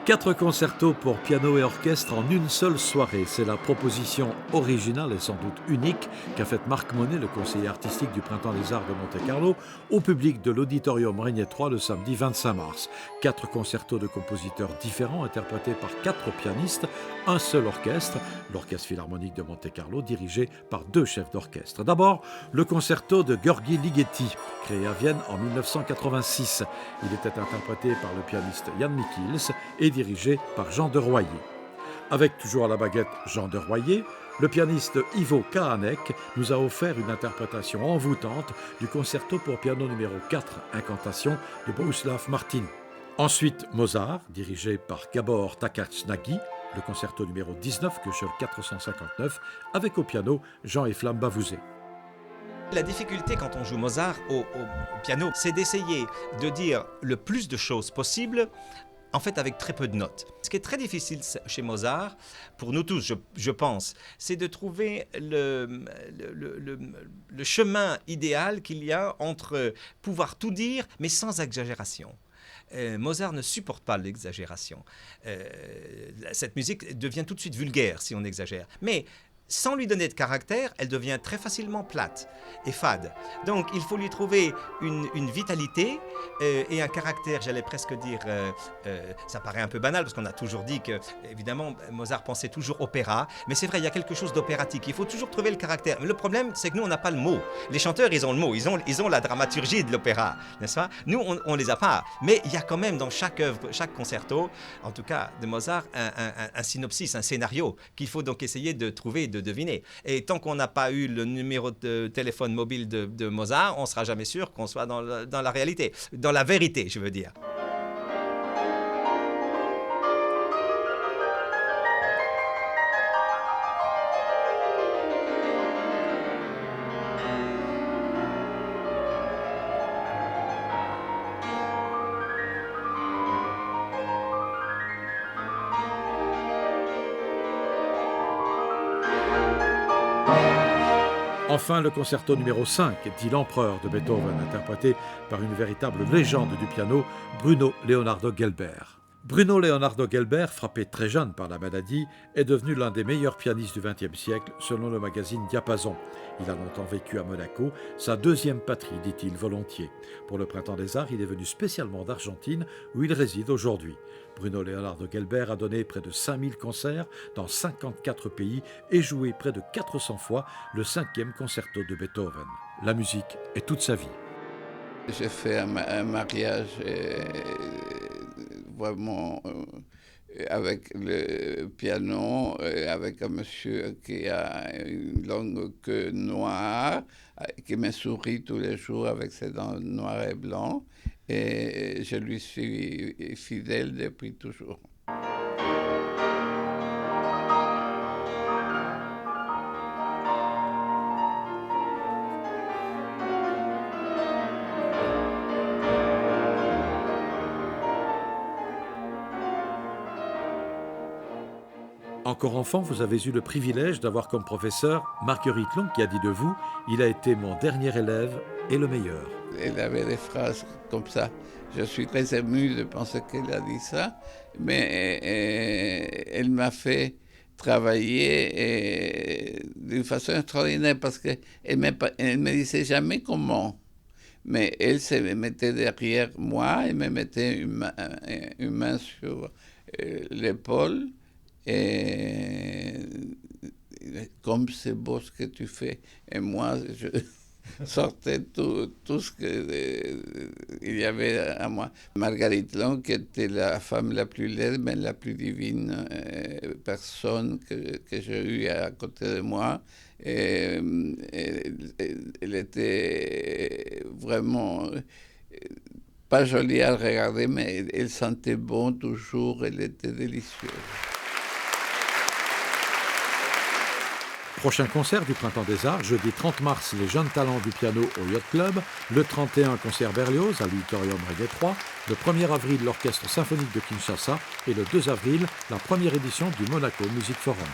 4 concertos pour piano et orchestre en une seule soirée. C'est la proposition originale et sans doute unique qu'a faite Marc Monet, le conseiller artistique du Printemps des Arts de Monte-Carlo, au public de l'Auditorium Régnier 3 le samedi 25 mars. 4 concertos de compositeurs différents interprétés par 4 pianistes, un seul orchestre, l'Orchestre Philharmonique de Monte-Carlo, dirigé par 2 chefs d'orchestre. D'abord, le concerto de Gheorghi Ligeti, créé à Vienne en 1986. Il était interprété par le pianiste Jan Michiels et dirigé par Jean de Royer. Avec toujours à la baguette Jean de Royer, le pianiste Ivo Kahanek nous a offert une interprétation envoûtante du concerto pour piano numéro 4, Incantation de Bohuslav Martin. Ensuite, Mozart, dirigé par Gabor Takács-Nagy, le concerto numéro 19, Köchel 459, avec au piano Jean-Eflamme Bavouzet. La difficulté quand on joue Mozart au piano, c'est d'essayer de dire le plus de choses possible, en fait avec très peu de notes. Ce qui est très difficile chez Mozart, pour nous tous, je pense, c'est de trouver le chemin idéal qu'il y a entre pouvoir tout dire, mais sans exagération. Mozart ne supporte pas l'exagération. Cette musique devient tout de suite vulgaire si on exagère. Mais sans lui donner de caractère, elle devient très facilement plate et fade. Donc il faut lui trouver une vitalité et un caractère, j'allais presque dire, ça paraît un peu banal parce qu'on a toujours dit que, évidemment, Mozart pensait toujours opéra, mais c'est vrai, il y a quelque chose d'opératique, il faut toujours trouver le caractère. Mais le problème, c'est que nous, on n'a pas le mot. Les chanteurs, ils ont le mot, ils ont la dramaturgie de l'opéra, n'est-ce pas? Nous, on les a pas. Mais il y a quand même dans chaque œuvre, chaque concerto, en tout cas de Mozart, un synopsis, un scénario qu'il faut donc essayer de trouver, de deviner. Et tant qu'on n'a pas eu le numéro de téléphone mobile de Mozart, on ne sera jamais sûr qu'on soit dans la réalité, dans la vérité, je veux dire. Enfin, le concerto numéro 5, dit l'Empereur de Beethoven, interprété par une véritable légende du piano, Bruno Leonardo Gelbert. Bruno Leonardo Gelbert, frappé très jeune par la maladie, est devenu l'un des meilleurs pianistes du XXe siècle, selon le magazine Diapason. Il a longtemps vécu à Monaco, sa deuxième patrie, dit-il volontiers. Pour le Printemps des Arts, il est venu spécialement d'Argentine, où il réside aujourd'hui. Bruno Leonardo Gelbert a donné près de 5000 concerts dans 54 pays et joué près de 400 fois le 5e concerto de Beethoven. La musique est toute sa vie. J'ai fait un mariage vraiment avec le piano, avec un monsieur qui a une longue queue noire, qui me sourit tous les jours avec ses dents noires et blancs, et je lui suis fidèle depuis toujours. Encore enfant, vous avez eu le privilège d'avoir comme professeur Marguerite Long qui a dit de vous « Il a été mon dernier élève et le meilleur ». Elle avait des phrases comme ça. Je suis très ému de penser qu'elle a dit ça, mais elle m'a fait travailler d'une façon extraordinaire parce qu'elle ne me disait jamais comment. Mais elle se mettait derrière moi et me mettait une main sur l'épaule. Et comme c'est beau ce que tu fais. Et moi, je sortais tout ce qu'il y avait à moi. Marguerite Long, qui était la femme la plus laide, mais la plus divine personne que j'ai eue à côté de moi. Et elle était vraiment pas jolie à regarder, mais elle sentait bon toujours, elle était délicieuse. Prochain concert du Printemps des Arts, jeudi 30 mars, les jeunes talents du piano au Yacht Club, le 31 concert Berlioz à l'Auditorium Régnier 3, le 1er avril l'Orchestre Symphonique de Kinshasa et le 2 avril la première édition du Monaco Music Forum.